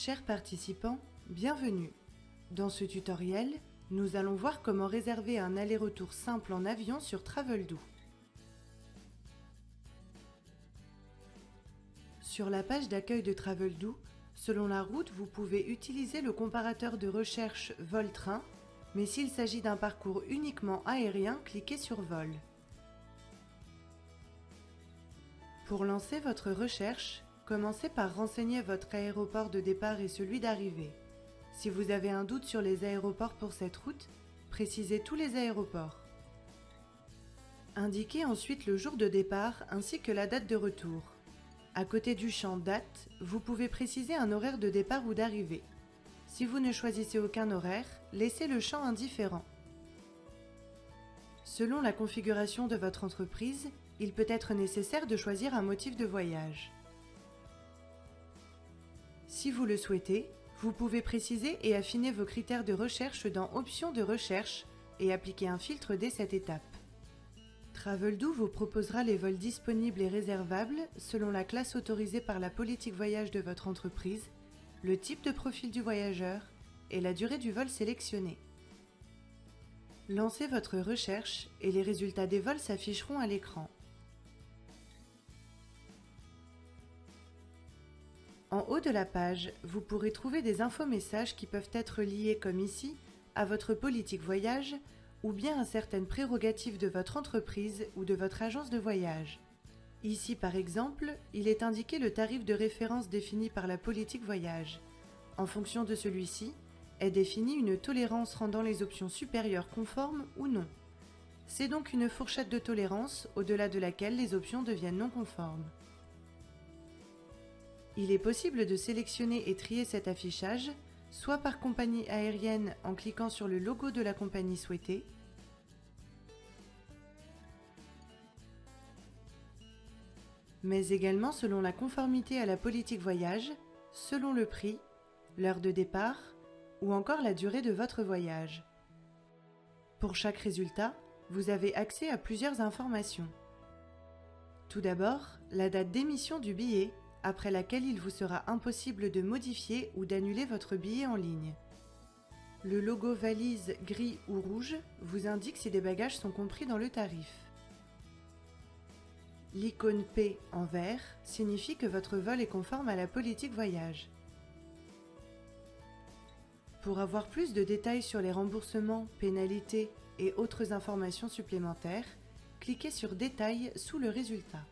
Chers participants, bienvenue. Dans ce tutoriel, nous allons voir comment réserver un aller-retour simple en avion sur Traveldoo. Sur la page d'accueil de Traveldoo, selon la route, vous pouvez utiliser le comparateur de recherche vol-train, mais s'il s'agit d'un parcours uniquement aérien, cliquez sur Vol. Pour lancer votre recherche, commencez par renseigner votre aéroport de départ et celui d'arrivée. Si vous avez un doute sur les aéroports pour cette route, précisez tous les aéroports. Indiquez ensuite le jour de départ ainsi que la date de retour. À côté du champ Date, vous pouvez préciser un horaire de départ ou d'arrivée. Si vous ne choisissez aucun horaire, laissez le champ indifférent. Selon la configuration de votre entreprise, il peut être nécessaire de choisir un motif de voyage. Si vous le souhaitez, vous pouvez préciser et affiner vos critères de recherche dans Options de recherche et appliquer un filtre dès cette étape. Traveldoo vous proposera les vols disponibles et réservables selon la classe autorisée par la politique voyage de votre entreprise, le type de profil du voyageur et la durée du vol sélectionné. Lancez votre recherche et les résultats des vols s'afficheront à l'écran. En haut de la page, vous pourrez trouver des infomessages qui peuvent être liés, comme ici, à votre politique voyage ou bien à certaines prérogatives de votre entreprise ou de votre agence de voyage. Ici, par exemple, il est indiqué le tarif de référence défini par la politique voyage. En fonction de celui-ci, est définie une tolérance rendant les options supérieures conformes ou non. C'est donc une fourchette de tolérance au-delà de laquelle les options deviennent non conformes. Il est possible de sélectionner et trier cet affichage, soit par compagnie aérienne en cliquant sur le logo de la compagnie souhaitée, mais également selon la conformité à la politique voyage, selon le prix, l'heure de départ ou encore la durée de votre voyage. Pour chaque résultat, vous avez accès à plusieurs informations. Tout d'abord, la date d'émission du billet, après laquelle il vous sera impossible de modifier ou d'annuler votre billet en ligne. Le logo valise gris ou rouge vous indique si des bagages sont compris dans le tarif. L'icône P en vert signifie que votre vol est conforme à la politique voyage. Pour avoir plus de détails sur les remboursements, pénalités et autres informations supplémentaires, cliquez sur Détails sous le résultat.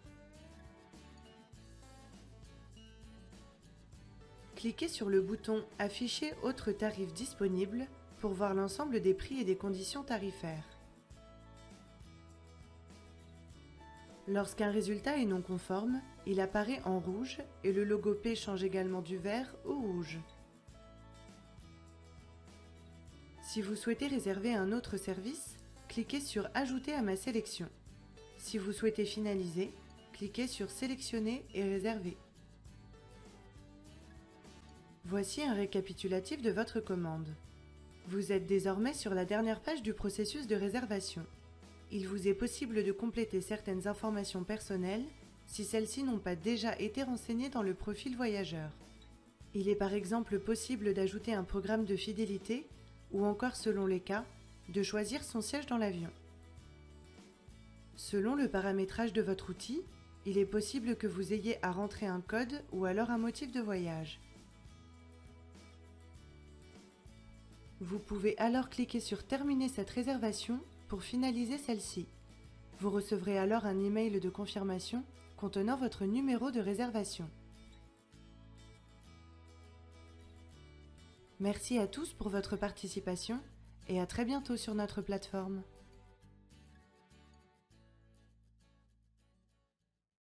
Cliquez sur le bouton Afficher autres tarifs disponibles pour voir l'ensemble des prix et des conditions tarifaires. Lorsqu'un résultat est non conforme, il apparaît en rouge et le logo P change également du vert au rouge. Si vous souhaitez réserver un autre service, cliquez sur Ajouter à ma sélection. Si vous souhaitez finaliser, cliquez sur Sélectionner et réserver. Voici un récapitulatif de votre commande. Vous êtes désormais sur la dernière page du processus de réservation. Il vous est possible de compléter certaines informations personnelles si celles-ci n'ont pas déjà été renseignées dans le profil voyageur. Il est par exemple possible d'ajouter un programme de fidélité ou encore, selon les cas, de choisir son siège dans l'avion. Selon le paramétrage de votre outil, il est possible que vous ayez à rentrer un code ou alors un motif de voyage. Vous pouvez alors cliquer sur Terminer cette réservation pour finaliser celle-ci. Vous recevrez alors un email de confirmation contenant votre numéro de réservation. Merci à tous pour votre participation et à très bientôt sur notre plateforme.